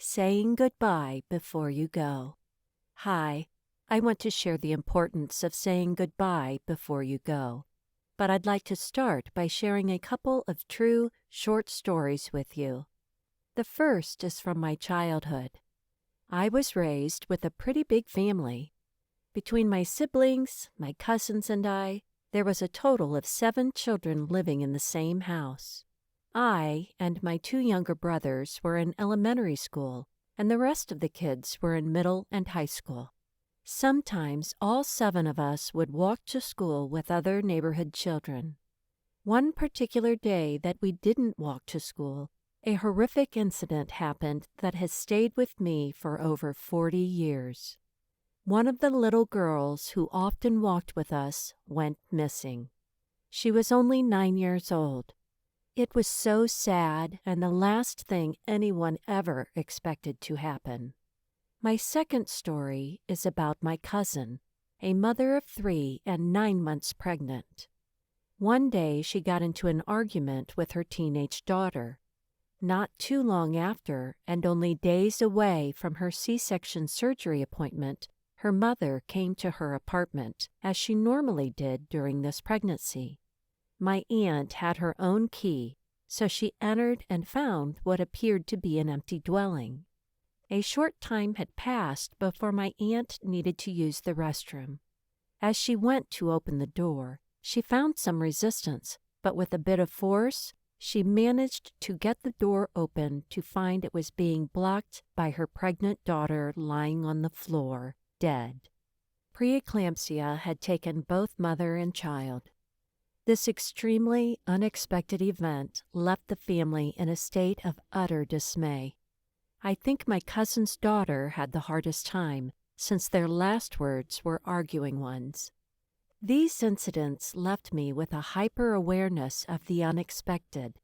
Saying goodbye before you go. Hi, I want to share the importance of saying goodbye before you go. But I'd like to start by sharing a couple of true, short stories with you. The first is from my childhood. I was raised with a pretty big family. Between my siblings, my cousins, and I, there was a total of 7 children living in the same house. I and my 2 younger brothers were in elementary school, and the rest of the kids were in middle and high school. Sometimes all 7 of us would walk to school with other neighborhood children. One particular day that we didn't walk to school, a horrific incident happened that has stayed with me for over 40 years. One of the little girls who often walked with us went missing. She was only 9 years old. It was so sad and the last thing anyone ever expected to happen. My second story is about my cousin, a mother of 3 and 9 months pregnant. One day she got into an argument with her teenage daughter. Not too long after, and only days away from her C-section surgery appointment, her mother came to her apartment, as she normally did during this pregnancy. My aunt had her own key, so she entered and found what appeared to be an empty dwelling. A short time had passed before my aunt needed to use the restroom. As she went to open the door, she found some resistance, but with a bit of force, she managed to get the door open to find it was being blocked by her pregnant daughter lying on the floor, dead. Preeclampsia had taken both mother and child. This extremely unexpected event left the family in a state of utter dismay. I think my cousin's daughter had the hardest time, since their last words were arguing ones. These incidents left me with a hyper-awareness of the unexpected.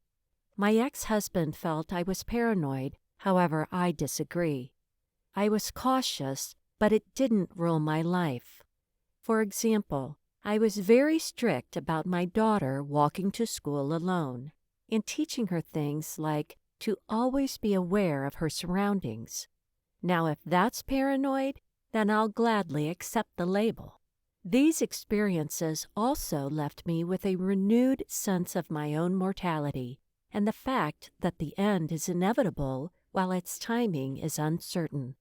My ex-husband felt I was paranoid, however, I disagree. I was cautious, but it didn't rule my life. For example, I was very strict about my daughter walking to school alone, and teaching her things like to always be aware of her surroundings. Now, if that's paranoid, then I'll gladly accept the label. These experiences also left me with a renewed sense of my own mortality and the fact that the end is inevitable while its timing is uncertain.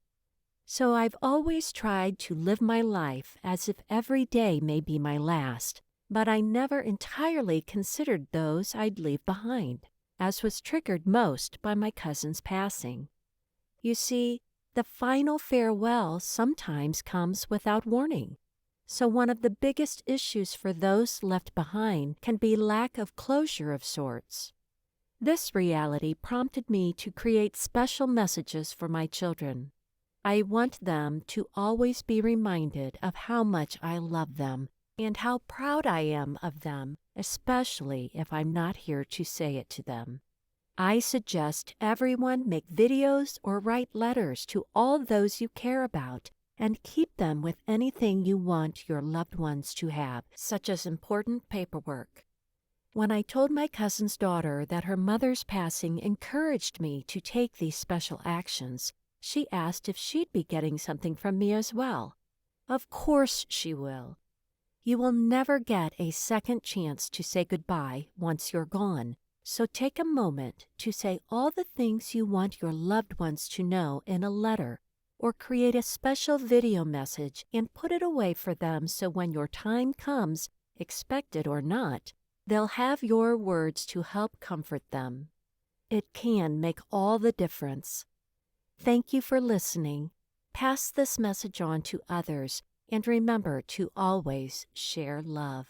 So I've always tried to live my life as if every day may be my last, but I never entirely considered those I'd leave behind, as was triggered most by my cousin's passing. You see, the final farewell sometimes comes without warning. So one of the biggest issues for those left behind can be lack of closure of sorts. This reality prompted me to create special messages for my children. I want them to always be reminded of how much I love them and how proud I am of them, especially if I'm not here to say it to them. I suggest everyone make videos or write letters to all those you care about and keep them with anything you want your loved ones to have, such as important paperwork. When I told my cousin's daughter that her mother's passing encouraged me to take these special actions, she asked if she'd be getting something from me as well. Of course she will. You will never get a second chance to say goodbye once you're gone, so take a moment to say all the things you want your loved ones to know in a letter, or create a special video message and put it away for them so when your time comes, expected or not, they'll have your words to help comfort them. It can make all the difference. Thank you for listening. Pass this message on to others and remember to always share love.